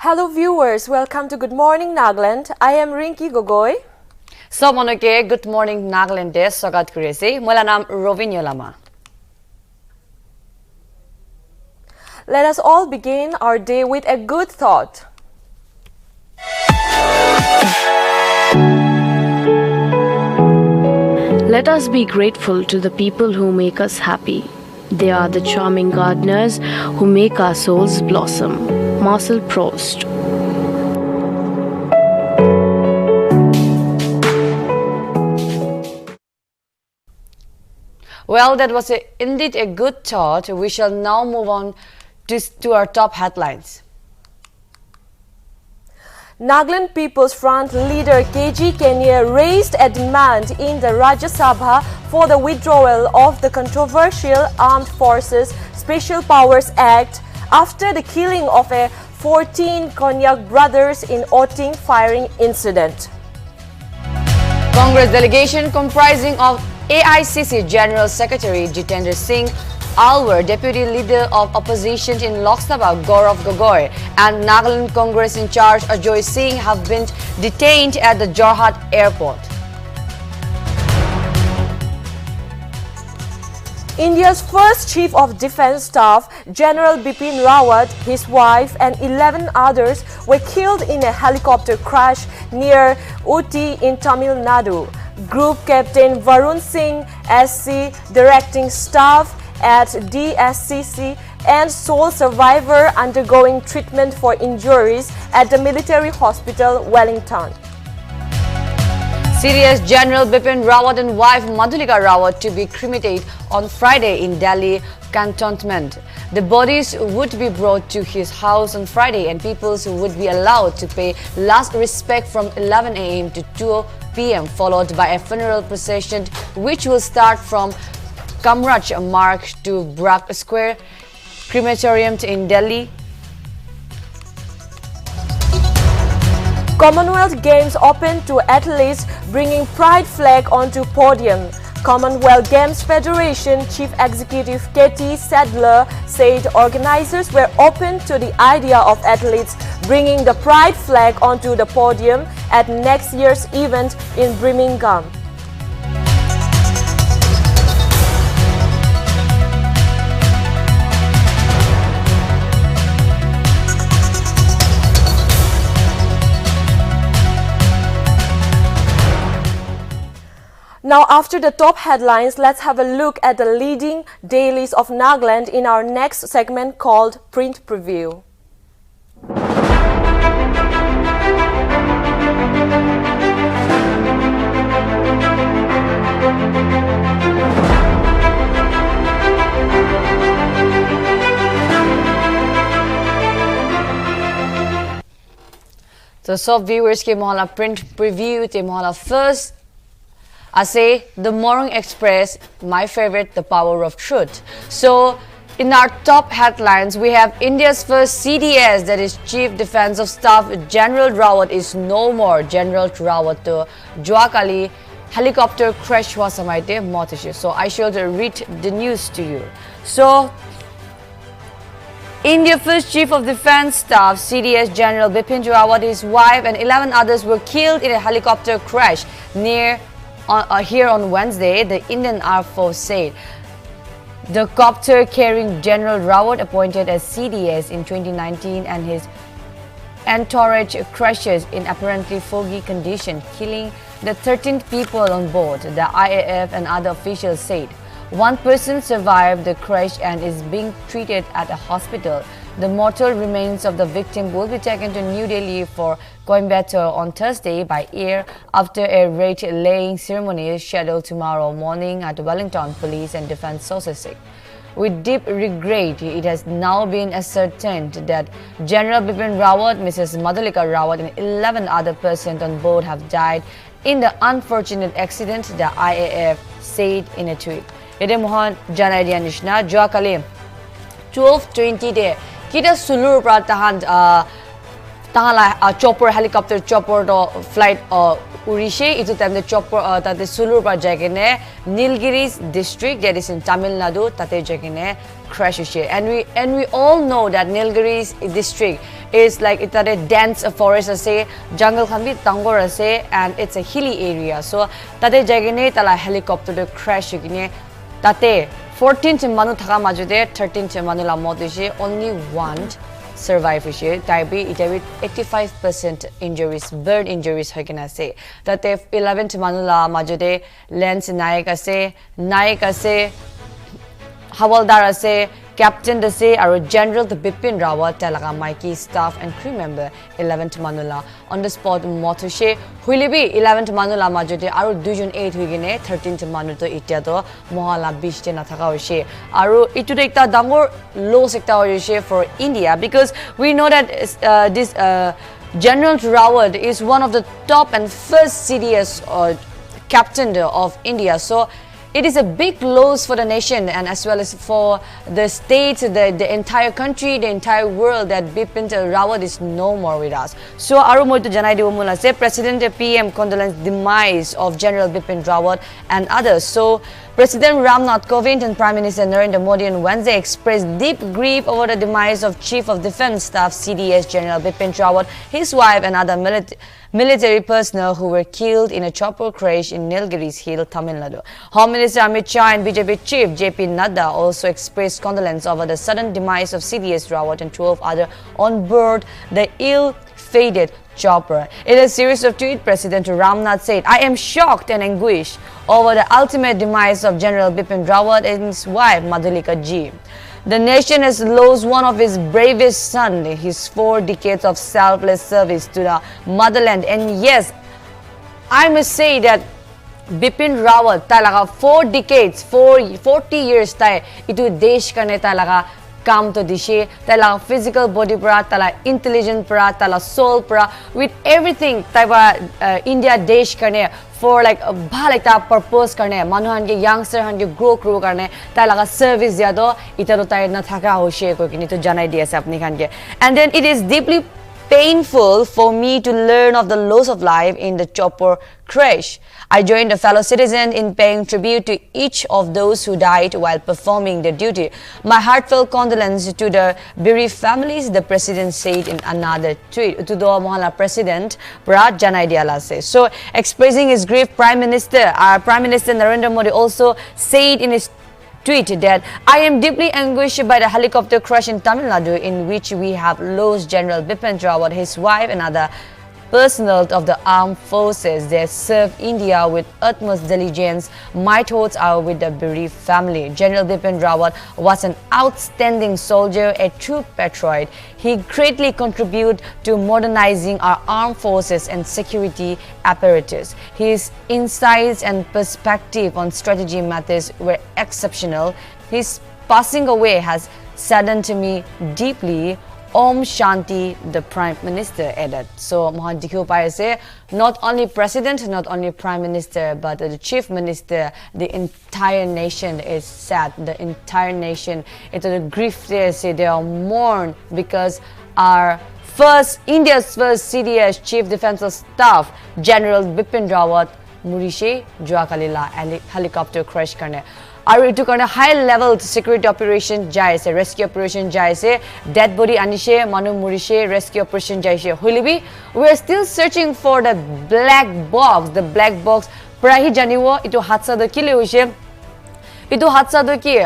Hello viewers, welcome to Good Morning Nagaland. I am Rinki Gogoi. Somonoke Good Morning Nagaland de swagat kuri ase. Mola naam Rovinyo Lama. Let us all begin our day with a good thought. Let us be grateful to the people who make us happy. They are the charming gardeners who make our souls blossom. Marcel Proust. Well, that was indeed a good thought. We shall now move on to our top headlines. Nagaland People's Front leader KG Kenya raised a demand in the Rajya Sabha for the withdrawal of the controversial Armed Forces Special Powers Act after the killing of 14 Konyak brothers in Oting firing incident. Congress delegation comprising of AICC General Secretary Jitendra Singh, Alwar, Deputy Leader of Opposition in Lok Sabha Gaurav Gogoi, and Nagaland Congress in charge Ajoy Singh have been detained at the Jorhat airport. India's first Chief of Defence Staff, General Bipin Rawat, his wife and 11 others were killed in a helicopter crash near Uti in Tamil Nadu. Group Captain Varun Singh, SC, Directing Staff at DSCC, and sole survivor undergoing treatment for injuries at the Military Hospital, Wellington. CDS General Bipin Rawat and wife Madhulika Rawat to be cremated on Friday in Delhi cantonment. The bodies would be brought to his house on Friday and people would be allowed to pay last respect from 11 a.m. to 2 p.m. followed by a funeral procession which will start from Kamraj Marg to Brak Square Crematorium in Delhi. Commonwealth Games open to athletes bringing pride flag onto podium. Commonwealth Games Federation Chief Executive Katie Sadler said organizers were open to the idea of athletes bringing the pride flag onto the podium at next year's event in Birmingham. Now, after the top headlines, let's have a look at the leading dailies of Nagaland in our next segment called Print Preview. So viewers ke mohala print preview te mohala first I say the Morung Express, my favorite, the power of truth. So in our top headlines, we have India's first CDS, that is Chief Defence of Staff General Rawat is no more. General Rawat to Joakali helicopter crash was samaite motishe. So I shall read the news to you. So India's first Chief of Defence Staff CDS General Bipin Rawat, his wife and 11 others were killed in a helicopter crash near here on Wednesday, the Indian Air Force said. The copter carrying General Rawat, appointed as CDS in 2019, and his entourage crashes in apparently foggy condition, killing the 13 people on board, the IAF and other officials said. One person survived the crash and is being treated at a hospital. The mortal remains of the victim will be taken to New Delhi for Coimbatore on Thursday by air after a wreath-laying ceremony scheduled tomorrow morning at Wellington. Police and defense sources say. With deep regret, it has now been ascertained that General Bipin Rawat, Mrs. Madhulika Rawat and 11 other persons on board have died in the unfortunate accident, the IAF said in a tweet. Ede mohan janai dia nishna joakali 12:20 de kita sulur pra tahan chopper helicopter chopper to flight urishe itu time the chopper tate sulur pra jagene Nilgiris district, that is in Tamil Nadu, tate jagene crash and we all know that Nilgiris district is like it's a dense forest ase, jungle khan bi dangor ase, and it's a hilly area. So tate jagine tala helicopter to crash gine tate 14 manu thaka majude 13 manu la mot hoise, only one survive hoise. Taibi itabi 85% injuries, burn injuries hoikena ase. Tate 11 manu la majude Lance Naik ase, Hawaldar ase, Captain ase, aru General the Bipin Rawat talaga Mikey staff and crew member 11th manula on the spot motushe huilibi 11th manula majude aru 2 jon 8 hoigine 13th manu to itia to mohala 20 te na thaka hoise aru itu ekta dangor loss ekta hoise for India, because we know that this General Rawat is one of the top and first CDS captain of India. So it is a big loss for the nation and as well as for the state, the entire country, the entire world, that Bipin Rawat is no more with us. So aru to janai dibo mula se President PM condolence demise of General Bipin Rawat and others. So President Ramnath Kovind and Prime Minister Narendra Modi on Wednesday expressed deep grief over the demise of Chief of Defence Staff CDS General Bipin Rawat, his wife and other military personnel who were killed in a chopper crash in Nilgiris Hill, Tamil Nadu. Home Minister Amit Shah and BJP Chief JP Nadda also expressed condolence over the sudden demise of CDS Rawat and 12 others on board the ill-fated chopper. In a series of tweets, President Ramnath said, "I am shocked and anguished over the ultimate demise of General Bipin Rawat and his wife Madhulika Ji. The nation has lost one of its bravest sons, his 4 decades of selfless service to the motherland." And yes, I must say that Bipin Rawat talaga 4 decades, 40 years tai itu desh karne talaga काम तो दिशे तला physical body pra तला intelligent pra तला soul pra with everything तला India देश करने for like भा like ता purpose करने मानुहान के youngster हान के grow करने तला का service ज़्यादा इतना तो ताई न थका होशे कोई कि नहीं तो जाना ही दिया से अपनी खान के. And then it is deeply painful for me to learn of the loss of life in the chopper crash. I joined a fellow citizen in paying tribute to each of those who died while performing their duty. My heartfelt condolences to the bereaved families, the president said in another tweet. To the Mohala president, Prat Janai Diala says. So, expressing his grief, Prime Minister Narendra Modi also said in his tweet that I am deeply anguished by the helicopter crash in Tamil Nadu in which we have lost General Bipin Rawat, his wife and other personnel of the armed forces. They serve India with utmost diligence. My thoughts are with the bereaved family. General Bipin Rawat was an outstanding soldier, a true patriot. He greatly contributed to modernizing our armed forces and security apparatus. His insights and perspective on strategy matters were exceptional. His passing away has saddened me deeply. Om Shanti, the Prime Minister added. So, Mohadikho Pai say, not only President, not only Prime Minister, but the Chief Minister, the entire nation is sad. The entire nation, it's a grief there, say they are mourned because our India's first CDS Chief Defence Staff, General Bipin Rawat, Murishe, Juakalila, helicopter crash karne. Aru itu karne high level security operation jaise, rescue operation jaise, dead body anishe, manu murishe, rescue operation jaise. Hulibi, we are still searching for the black box. The black box prahi janiwo itu hatsa do kile hoise. Itu hatsa do ki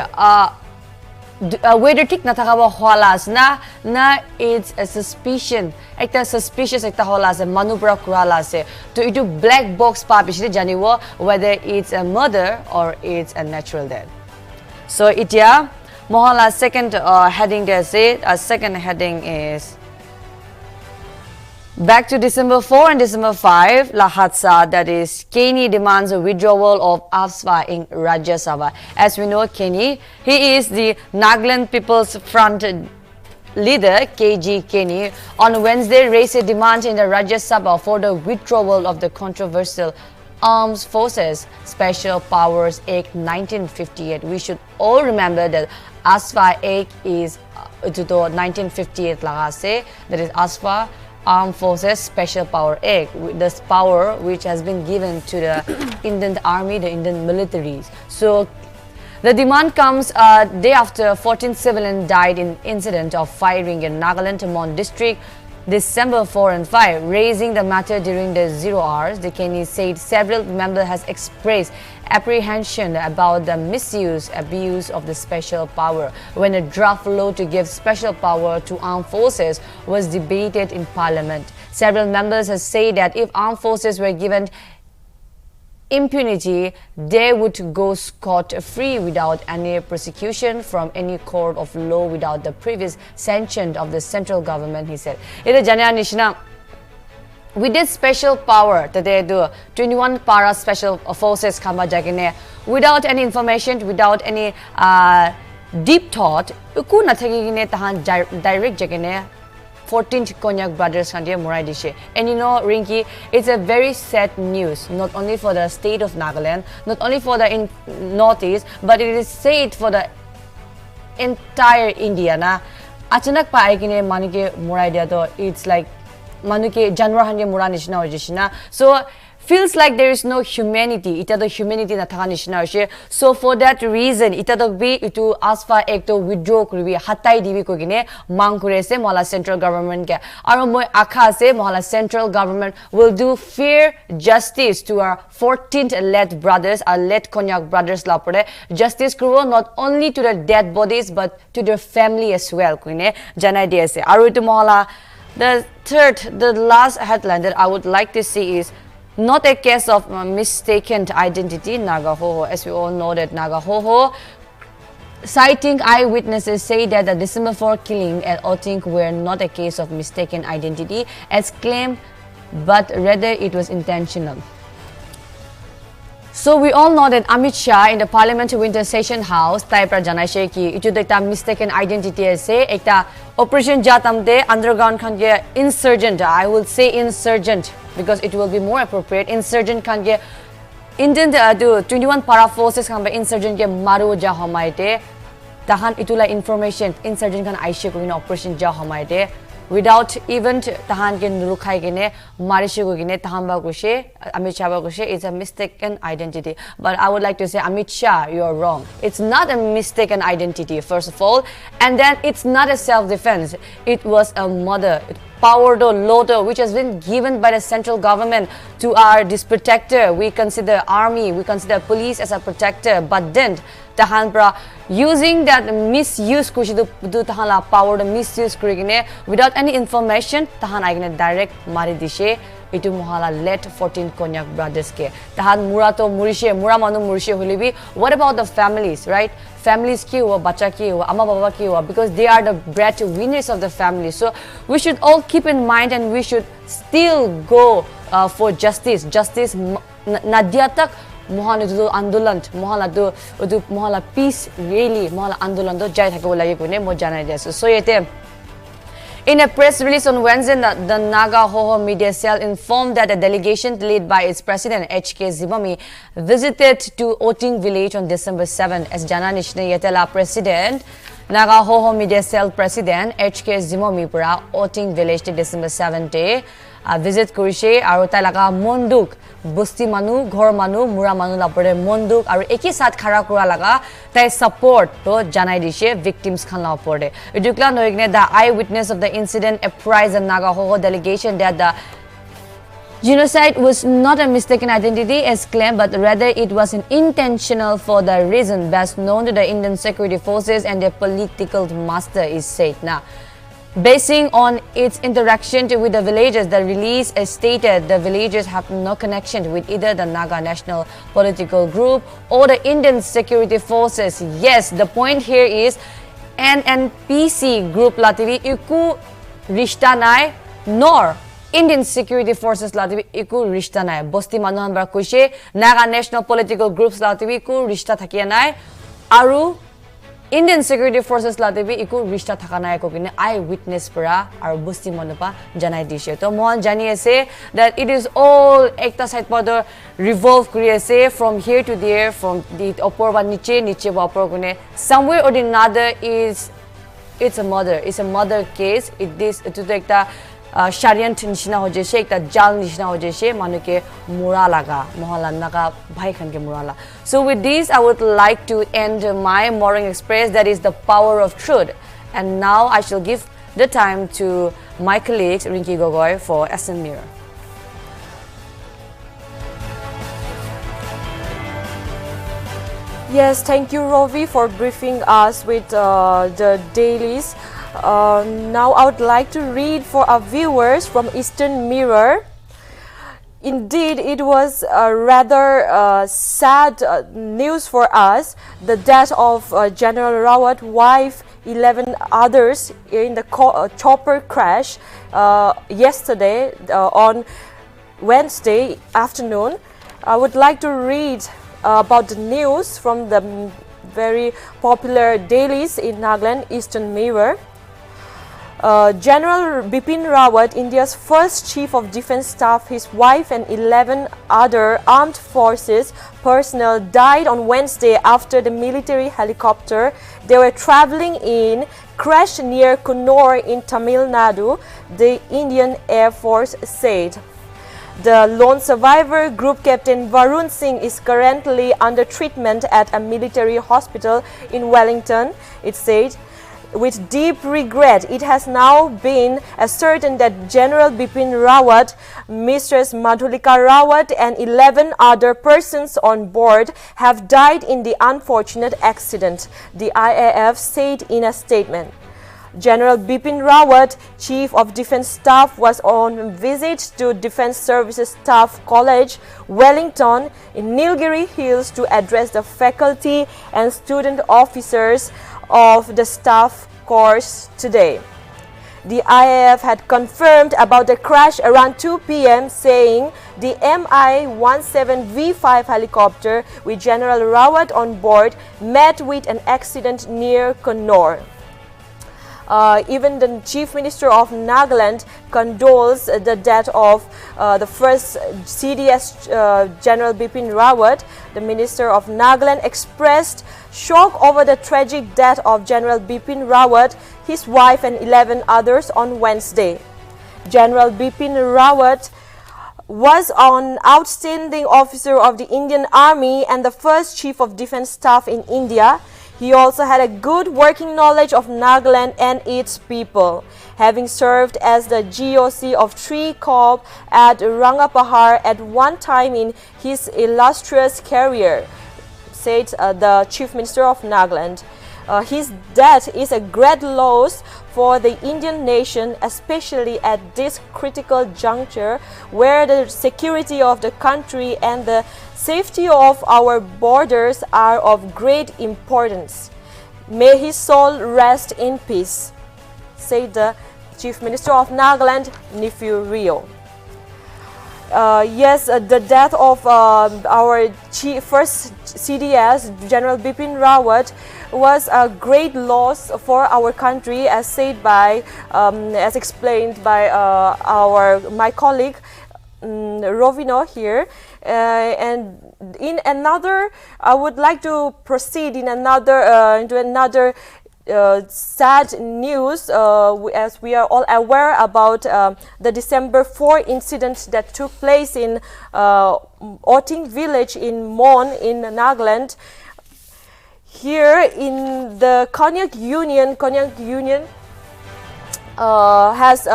weather tik na thakawa holas na it's a suspicion. Ekta suspicious ekta holas manu pra kurala se. To itu black box pa bishire janiwo whether it's a murder or it's a natural death. So itya mohala second heading there say second heading is back to December 4 and December 5, La Hadsa, that is, Kenny demands a withdrawal of AFSPA in Rajya Sabha. As we know, Kenny, he is the Nagaland People's Front leader, KG Kenny, on Wednesday raised a demand in the Rajya Sabha for the withdrawal of the controversial Armed Forces Special Powers Act 1958. We should all remember that AFSPA Act is to 1958 laga se, that is AFSPA Armed Forces Special Power Act, this power which has been given to the Indian Army, the Indian militaries. So the demand comes day after 14 civilians died in incident of firing in Nagaland Mon district December 4 and 5. Raising the matter during the 0 hours, the Kenny said several members has expressed apprehension about the abuse of the special power when a draft law to give special power to armed forces was debated in Parliament. Several members have said that if armed forces were given impunity, they would go scot-free without any prosecution from any court of law without the previous sanction of the central government, he said. With this special power that they do, 21 para special forces kamba jagine without any information, without any deep thought, uku na thagine tahan direct jagine 14th Konyak brothers kandye morai dishe. And you know, Rinky, it's a very sad news, not only for the state of Nagaland, not only for the northeast, but it is sad for the entire India. Na achanak pa aikine manuke morai dia to it's like manuke janwar hange mura nishina hojishina. So feels like there is no humanity. Ita the humanity na thaka nishina hoise. So for that reason, ita the be itu AFSPA act to withdraw kuribi hatai dibi ko gine mang kurese mohala central government ke. Aro moi akha se mohala central government will do fair justice to our 14th led brothers, our led Konyak brothers la pore. Justice kuro not only to the dead bodies but to their family as well. Kuine janai dia se. Aro itu mohala. The last headline that I would like to see is not a case of mistaken identity, Nagaho. As we all know that Nagaho, citing eyewitnesses, say that the December 4 killing at Otink were not a case of mistaken identity as claimed, but rather it was intentional. So we all know that Amit Shah in the Parliament Winter Session House type janai ki itu ekta mistaken identity ase ekta operation jatamde underground khan ge insurgent, I will say insurgent because it will be more appropriate, insurgent khan ge Indian 21 para forces khan be insurgent ge maru ja hamaite tahan itula information insurgent khan aishe ko in operation ja hamaite without even tahan ke nurukhai gene marishe go gene tahan ba gushe Amit Shah ba gushe is a mistaken identity. But I would like to say, Amit Shah, you are wrong. It's not a mistaken identity, first of all, and then it's not a self-defense. It was a mother power to loto which has been given by the central government to our this protector. We consider army, we consider police as a protector, but then tahan pra using that misuse kushidu tahan la power the misuse kurigine without any information tahan aigine direct mari dishe itu mohala let 14 Konyak brothers ke tahan mura to murishe mura manu murishe holebi. What about the families, right? Families ki hua, bacha ki hua, amma baba ki hua, because they are the breadwinners of the family. So we should all keep in mind and we should still go for justice. Justice nadia tak mohala do andolan mohala do mohala peace really mohala andolan do jai thakabo lage kune mo janai diasu. So yete in a press release on Wednesday, the Nagaho media cell informed that a delegation led by its president HK Zimomi visited to Oting village on December 7 as Jana Nishne Yetela president Nagaho media cell president HK Zimomi pura Oting village to December 7 day visit kurishe aru talaga monduk busti manu ghor manu mura manu lapore monduk aru eki sat khara kura laga tai support to janai dishe victims khan la pore idukla noigne the eyewitness of the incident apprised the Nagaho delegation that the genocide was not a mistaken identity as claimed, but rather it was an intentional for the reason best known to the Indian security forces and their political master, is said. Now, basing on its interaction with the villagers, the release stated the villagers have no connection with either the Naga National Political Group or the Indian security forces. Yes, the point here is NNPC Group Lativi iku rishta nai nor Indian security forces lativi iku rishta nai. Bosti manuhan bara kushe Naga National Political Groups lativi iku rishta thakia nai aru Indian security forces lativi iku rishta thaka nai ko kine eyewitness para aru bosti manupa janai dishe. To mohan jani ase that it is all ekta side pa revolve kuri ase from here to there, from the upper ba niche ba upper kune somewhere or another is it's a murder case. It is to ekta Shariant nishina ho jeshe ekta jal nishina ho jeshe manuke mura laga mohala naga bhai khan ke murala. So with this I would like to end my morning express, that is the power of truth. And now I shall give the time to my colleague Rinki Gogoi for SN Mirror. Yes, thank you, Rovi, for briefing us with the dailies. Now I would like to read for our viewers from Eastern Mirror. Indeed, it was a rather sad news for us. The death of General Rawat, wife, 11 others in the chopper crash yesterday on Wednesday afternoon. I would like to read about the news from the very popular dailies in Nagaland, Eastern Mirror. General Bipin Rawat, India's first Chief of Defence Staff, his wife and 11 other armed forces personnel died on Wednesday after the military helicopter they were travelling in crashed near Connor in Tamil Nadu, the Indian Air Force said. The lone survivor, Group Captain Varun Singh, is currently under treatment at a military hospital in Wellington, it said. With deep regret, it has now been ascertained that General Bipin Rawat, Mistress Madhulika Rawat and 11 other persons on board have died in the unfortunate accident, the IAF said in a statement. General Bipin Rawat, Chief of Defence Staff, was on visit to Defence Services Staff College, Wellington, in Nilgiri Hills to address the faculty and student officers of the staff course today. The IAF had confirmed about the crash around 2 p.m. saying the Mi-17V5 helicopter with General Rawat on board met with an accident near Connor. Even the Chief Minister of Nagaland condoles the death of the first CDS General Bipin Rawat. The Minister of Nagaland expressed shock over the tragic death of General Bipin Rawat, his wife and 11 others on Wednesday. General Bipin Rawat was an outstanding officer of the Indian Army and the first Chief of Defence Staff in India. He also had a good working knowledge of Nagaland and its people, having served as the GOC of 3 Corps at Rangapahar at one time in his illustrious career, said the Chief Minister of Nagaland. His death is a great loss for the Indian nation, especially at this critical juncture where the security of the country and the safety of our borders are of great importance. May his soul rest in peace, said the Chief Minister of Nagaland, Nephew Rio. Yes, the death of our first CDS, General Bipin Rawat, was a great loss for our country, as said by, as explained by my colleague Rovino here. And in another, I would like to proceed in into another sad news, as we are all aware about the December 4 incident that took place in Oting village in Mon in Nagaland. Here in the Konyak Union has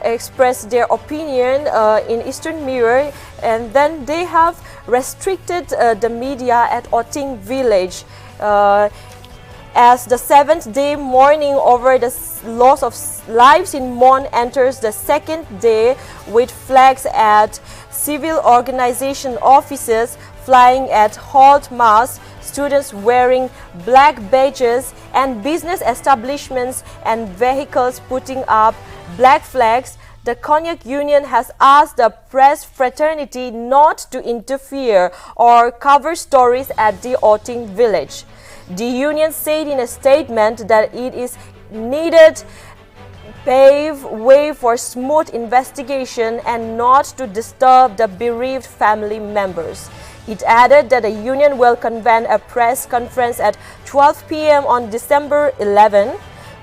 expressed their opinion in Eastern Mirror, and then they have restricted the media at Oting village. As the 7th day mourning over the loss of lives in Mon enters the 2nd day with flags at civil organization offices flying at halt mass, students wearing black badges, and business establishments and vehicles putting up black flags, the Konyak Union has asked the press fraternity not to interfere or cover stories at the Oting village. The union said in a statement that it is needed pave way for smooth investigation and not to disturb the bereaved family members. It added that the union will convene a press conference at 12 p.m. on December 11,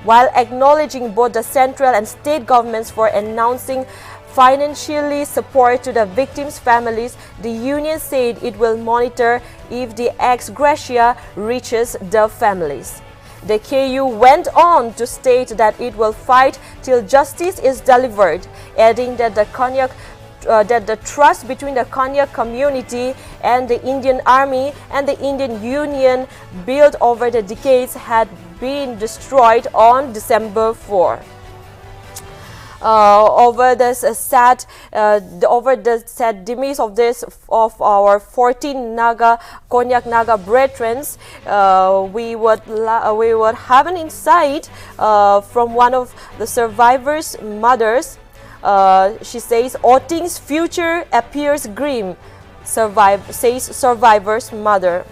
while acknowledging both the central and state governments for announcing financially support to the victims' families. The union said it will monitor if the ex gratia reaches the families. The KU went on to state that it will fight till justice is delivered, adding that the trust between the Konyak community and the Indian Army and the Indian Union built over the decades had been destroyed on December 4. Over the sad demise of our 14 Konyak Naga brethren, we would have an insight from one of the survivors' mothers. She says, "Oting's future appears grim," says survivor's mother.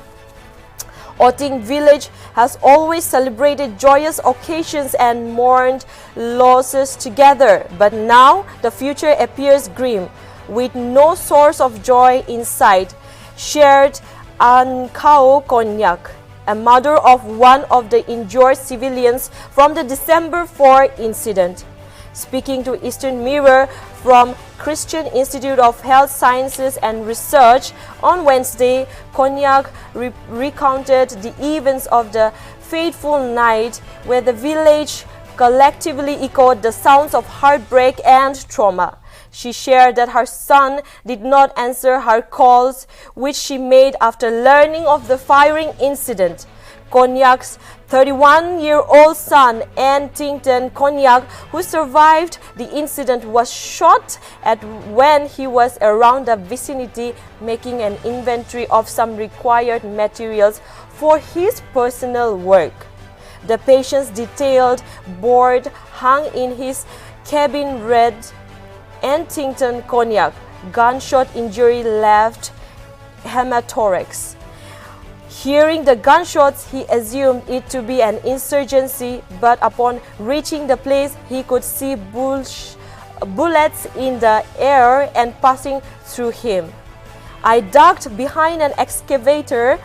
Oting village has always celebrated joyous occasions and mourned losses together, but now the future appears grim, with no source of joy in sight, shared Nagaho Konyak, a mother of one of the injured civilians from the December 4 incident. Speaking to Eastern Mirror from Christian Institute of Health Sciences and Research on Wednesday, Konyak recounted the events of the fateful night where the village collectively echoed the sounds of heartbreak and trauma. She shared that her son did not answer her calls, which she made after learning of the firing incident. Konyak's 31-year-old son, Tington Konyak, who survived the incident, was shot at when he was around the vicinity making an inventory of some required materials for his personal work. The patient's detailed board hung in his cabin read, Tington Konyak, gunshot injury left hematothorax. Hearing the gunshots, he assumed it to be an insurgency, but upon reaching the place, he could see bullets in the air and passing through him. I ducked behind an excavator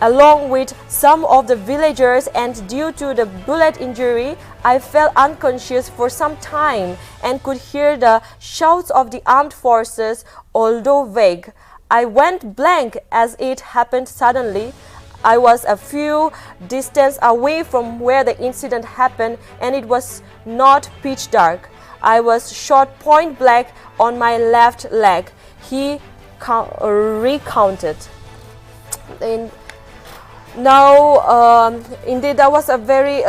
along with some of the villagers, and due to the bullet injury, I fell unconscious for some time and could hear the shouts of the armed forces, although vague. I went blank as it happened suddenly. I was a few distance away from where the incident happened, and it was not pitch dark. I was shot point blank on my left leg, he recounted. Indeed, that was a very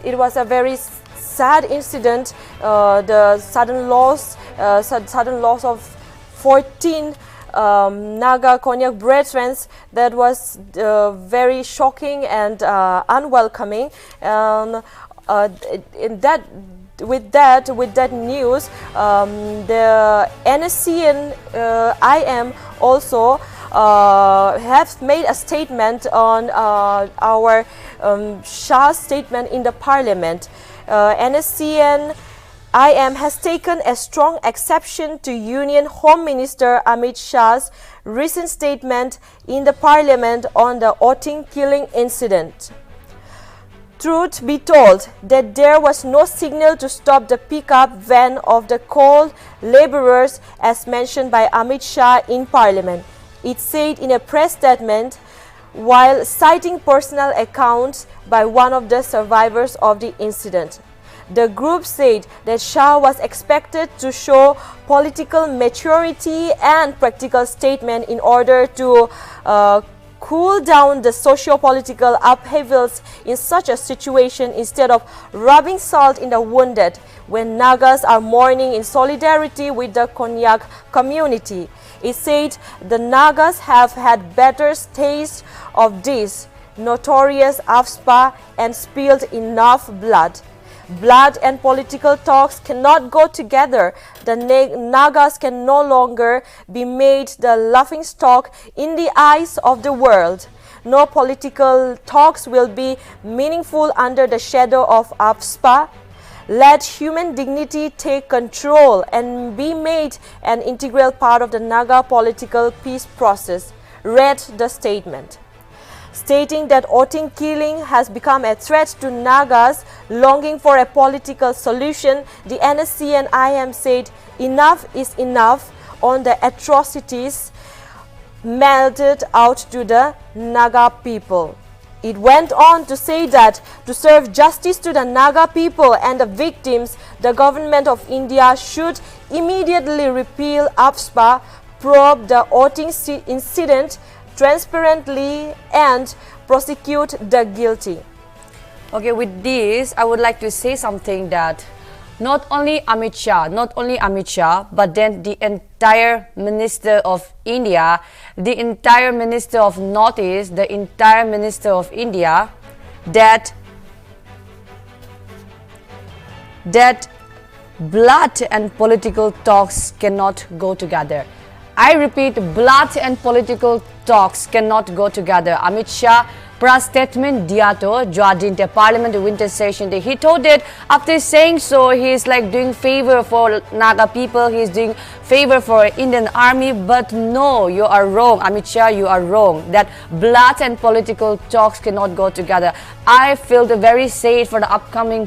it was a very sad incident. The sudden loss of 14 Naga Konyak brethren, that was very shocking and unwelcoming. With that news, the NSCN-IM also have made a statement on our Shah's statement in the parliament. NSCN-IM has taken a strong exception to Union Home Minister Amit Shah's recent statement in the parliament on the Oting killing incident. Truth be told, that there was no signal to stop the pickup van of the coal laborers as mentioned by Amit Shah in parliament. It said in a press statement, while citing personal accounts by one of the survivors of the incident. The group said that Shah was expected to show political maturity and practical statement in order to cool down the socio-political upheavals in such a situation instead of rubbing salt in the wounded when Nagas are mourning in solidarity with the Konyak community. It said the Nagas have had better taste of this notorious AFSPA and spilled enough blood. Blood and political talks cannot go together. The Nagas can no longer be made the laughingstock in the eyes of the world. No political talks will be meaningful under the shadow of AFSPA. Let human dignity take control and be made an integral part of the Naga political peace process, read the statement. Stating that Oting killing has become a threat to Nagas longing for a political solution, the NSCN-IM said enough is enough on the atrocities meted out to the Naga people. It went on to say that to serve justice to the Naga people and the victims, the government of India should immediately repeal AFSPA, probe the voting incident transparently, and prosecute the guilty. Okay, with this, I would like to say something that not only Amit Shah, but then the entire Minister of India, the entire Minister of Northeast, the entire Minister of India, that blood and political talks cannot go together. I repeat, blood and political talks cannot go together. Amit Shah statement diya to Jwadin te Parliament winter session day. He told that after saying so, he is like doing favor for Naga people, he is doing favor for Indian army. But no, you are wrong, Amit Shah, you are wrong. That blood and political talks cannot go together. I feel very sad for the upcoming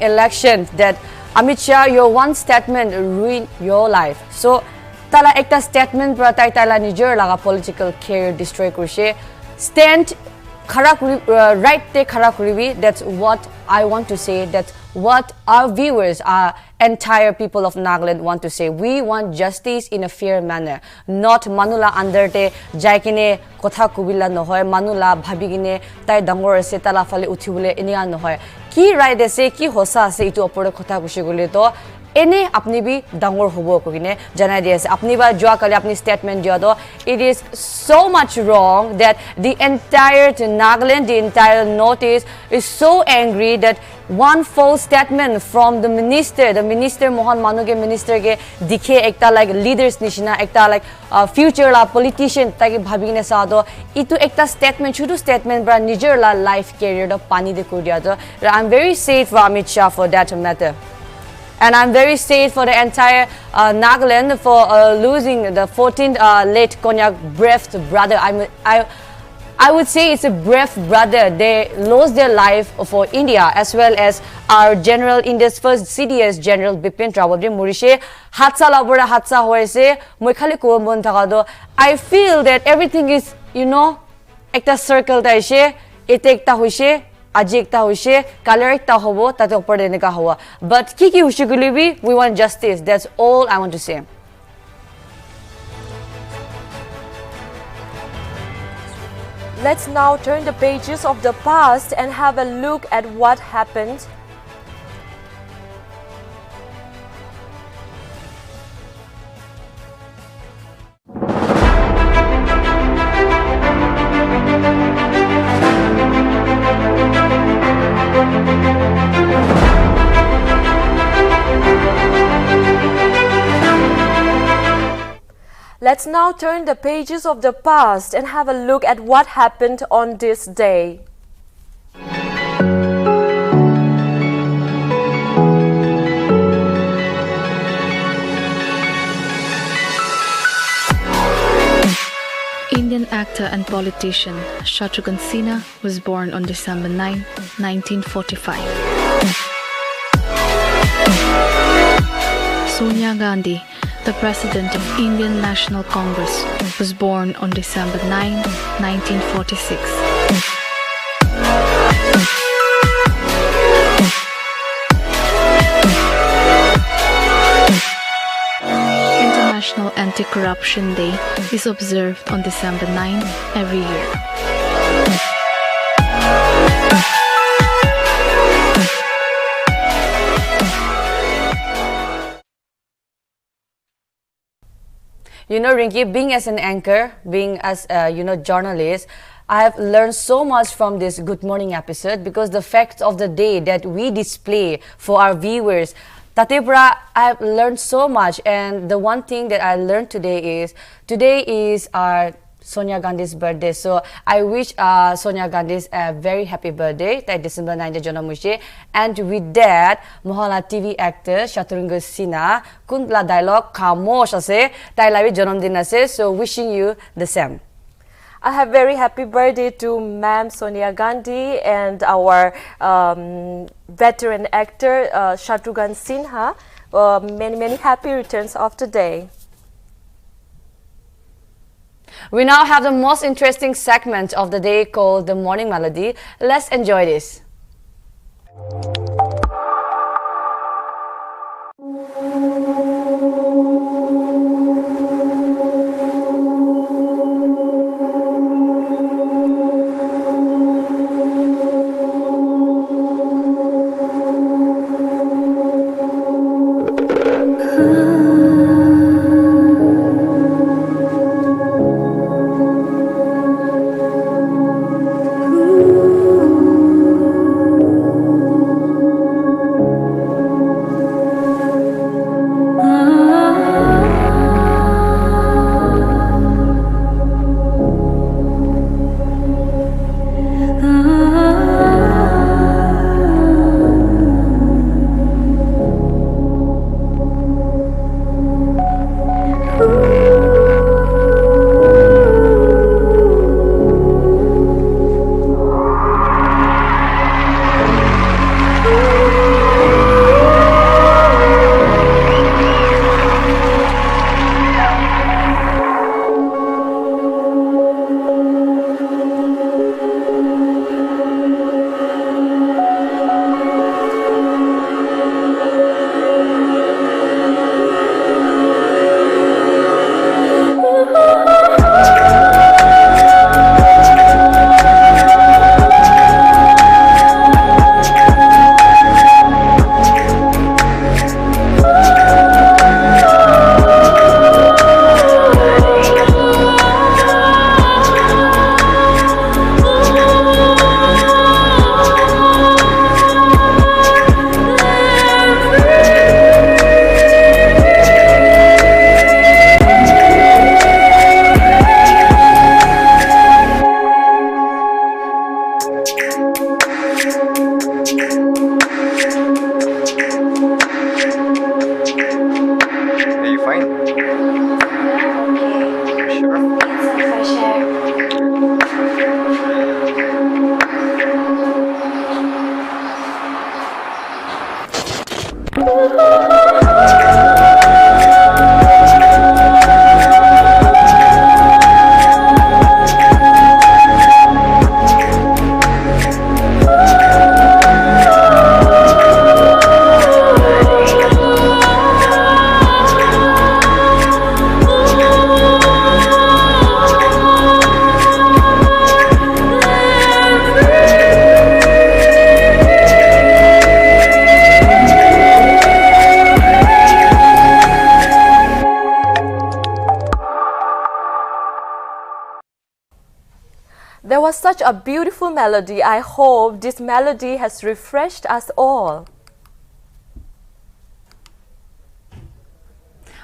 election that Amit Shah, your one statement ruined your life. So tala ekta statement pra tala nijer laga political career destroy kurshe. Stand right te khara kuribi. That's what I want to say. That's what our viewers, our entire people of Nagaland want to say. We want justice in a fair manner, not manula under te jaikine kotha kubila nohoy, manula bhabigine tai dangor ase tala fale uthibule enia nohoy. Ki right ase ki hosa ase itu opore kotha kushi gole to ene apni bhi dangor hobo kogine janai dia ase apni ba joa kale apni statement dia do. It is so much wrong that the entire Nagaland, the entire Northeast is so angry that one false statement from the minister Mohan Manuge minister ke dikhe ekta like leaders nishina ekta like future la politician taki bhabine sa do itu ekta statement chutu statement bra nijer la life career do pani de kur dia do. I'm very sad for Amit Shah for that matter. And I'm very sad for the entire Nagaland for losing the 14th late Konyak brave brother. I would say it's a brave brother. They lost their life for India as well as our general, India's first CDS General Bipin Rawat Murishe. Hatsa labora hatsa hoise. Moi khali ko mon thaka do. I feel that everything is, you know, ekta circle ta ishe, ete ekta hoise. Aji ekta hoise, kaler ekta hobo, tate opor de eneka howa. But kiki hoise gulibi, we want justice. That's all I want to say. Let's now turn the pages of the past and have a look at what happened. Let's now turn the pages of the past and have a look at what happened on this day. Indian actor and politician Shatrughan Sinha was born on December 9, 1945. Sonia Gandhi, the President of Indian National Congress, was born on December 9, 1946. International Anti-Corruption Day is observed on December 9 every year. You know, Rinki, being as an anchor, being as a journalist, I have learned so much from this Good Morning episode because the facts of the day that we display for our viewers, Tatebra, I have learned so much. And the one thing that I learned today is our Sonia Gandhi's birthday. So I wish Sonia Gandhi's a very happy birthday, that December 9th Janamushi. And with that, Mohala TV actor Shatrughan Sinha, Kuntla dialogue Kamosh ase, Tailawi Janamdin ase. So wishing you the same. I have very happy birthday to Ma'am Sonia Gandhi and our veteran actor Shatrughan Sinha. Many happy returns of the day. We now have the most interesting segment of the day called the Morning Melody. Let's enjoy this. There was such a beautiful melody. I hope this melody has refreshed us all.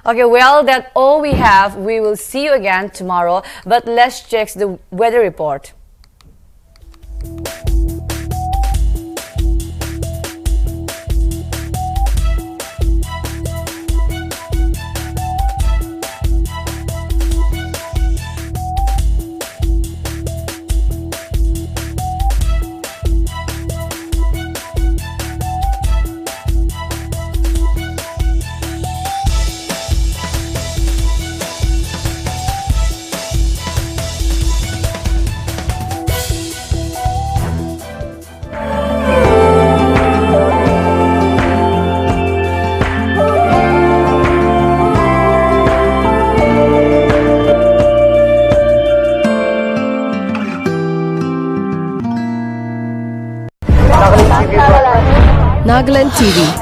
Okay, well, that's all we have. We will see you again tomorrow, but let's check the weather report. Nagaland TV.